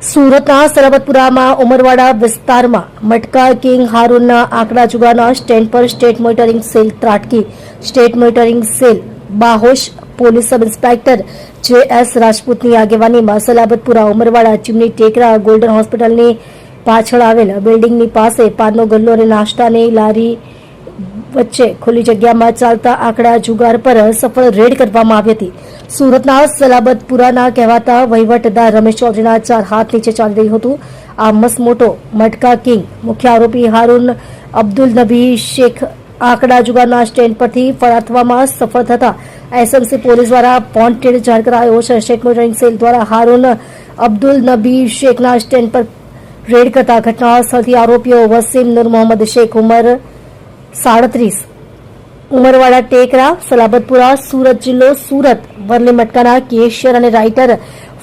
સુરતના સલાબતપુરામાં ઉમરવાડા વિસ્તારમાં મટકા કિંગ હારૂનના આંકડા જુગારના સ્ટેન્ડ પર સ્ટેટ મોનિટરિંગ સેલ ત્રાટકી. સ્ટેટ મોનિટરિંગ સેલ બાહોશ પોલીસ સબ ઇન્સ્પેક્ટર જે.એસ. રાજપૂતની આગેવાનીમાં સલાબતપુરા ઉમરવાડા ચીમની ટેકરા ગોલ્ડન હોસ્પિટલની પાછળ આવેલ બિલ્ડિંગની પાસે પાનનો ગલ્લો અને નાસ્તાની લારી વચ્ચે ખુલ્લી જગ્યામાં ચાલતા આંકડા જુગાર પર સફળ રેડ કરવામાં આવી હતી. સુરતના સલાબતપુરાના કહેવાતા વહીવટદાર રમેશ ચૌધરીના 4 હાથ નીચે ચાલી રહ્યું હતું. આ મસમોટો મટકા કિંગ મુખ્ય આરોપી હારૂન અબ્દુલ નબી શેખ આંકડા જુગારના સ્ટેન્ડ પરથી ફરાર થવામાં સફળ થતા એસએમસી પોલીસ દ્વારા વોન્ટેડ જાહેર કરાયો છે. સ્ટેટ મોનિટરિંગ સેલ દ્વારા હારૂન અબ્દુલ નબી શેખના સ્ટેન્ડ પર રેડ કરતા ઘટના સ્થળથી આરોપીઓ વસીમ નૂર મોહમ્મદ શેખ ઉંમર 37 ઉમરવાડા ટેકરા સલાબતપુરા સુરત જિલ્લો સુરત વરલી મટકાના કેશિયર અને રાઇટર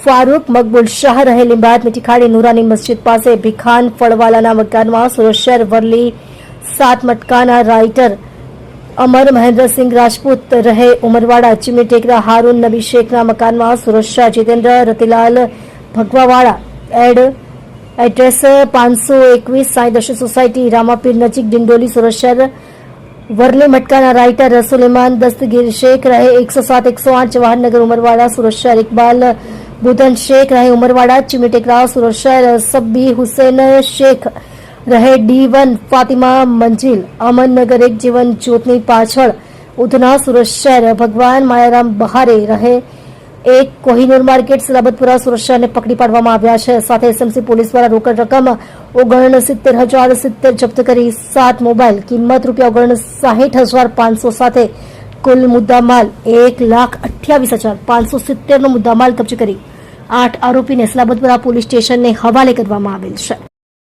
ફારૂક મકબૂલ શાહ રહે લીંબાયત મીઠીખાડી નુરાની મસ્જિદ પાસે ભીખાન ફળવાલાના મકાનમાં સુરત શહેર વરલી 7 મટકાના રાઇટર અમર મહેન્દ્રસિંહ રાજપૂત રહે ઉમરવાડા ચીમની ટેકરા હારૂન નબી શેખના મકાનમાં સુરત શાહ જીતેન્દ્ર રતિલાલ ભગવાવાળા એડ્રેસ 521 સાંઈ દર્શન સોસાયટી રામાપીર નજીક ડિંડોલી સુરત શહેર વરલી મટકાના રાઇટર સુલેમાન દસ્તગીર શેખ રહે 107 108 જવાહરનગર ઉમરવાડા સુરત શહેર ઇકબાલ બુધન શેખ રહે ઉમરવાડા ચીમની ટેકરા સુરત શહેર સબ્બી હુસૈન શેખ રહે D1 ફાતિમા મંજિલ અમનનગર 1 જીવન જ્યોતની પાછળ ઉધના સુરત શહેર ભગવાન માયારામ બહારે રહે 1 કોહિનૂર માર્કેટ સલાબતપુરા સુરત શહેરને પકડી પાડવામાં આવ્યા છે. સાથે એસએમસી પોલીસ દ્વારા રોકડ રકમ 69,070 જપ્ત કરી 7 મોબાઈલ કિંમત ₹59,500 સાથે કુલ મુદ્દામાલ 1,28,570 નો મુદ્દામાલ કબજે કરી 8 આરોપીને સલાબતપુરા પોલીસ સ્ટેશનને હવાલે કરવામાં આવેલ છે.